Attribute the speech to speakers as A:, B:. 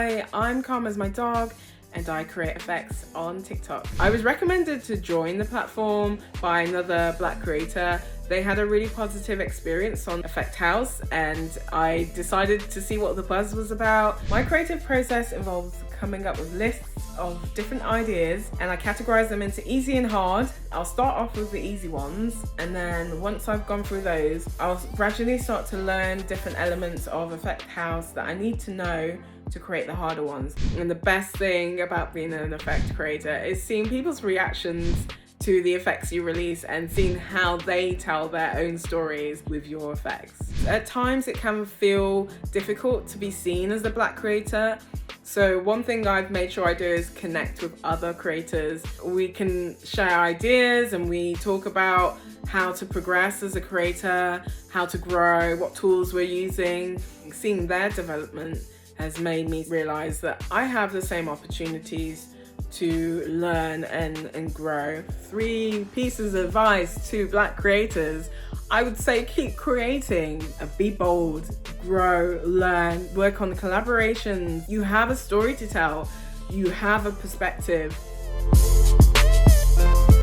A: Hi, I'm Calm as my dog and I create effects on TikTok. I was recommended to join the platform by another Black creator. They had a really positive experience on Effect House and I decided to see what the buzz was about. My creative process involves coming up with lists of different ideas and I categorize them into easy and hard. I'll start off with the easy ones and then once I've gone through those, I'll gradually start to learn different elements of Effect House that I need to know to create the harder ones. And the best thing about being an effect creator is seeing people's reactions to the effects you release and seeing how they tell their own stories with your effects. At times it can feel difficult to be seen as a Black creator. So one thing I've made sure I do is connect with other creators. We can share ideas and we talk about how to progress as a creator, how to grow, what tools we're using. Seeing their development has made me realize that I have the same opportunities to learn and grow. 3 pieces of advice to Black creators. I would say keep creating, be bold, grow, learn, work on collaborations. You have a story to tell, you have a perspective.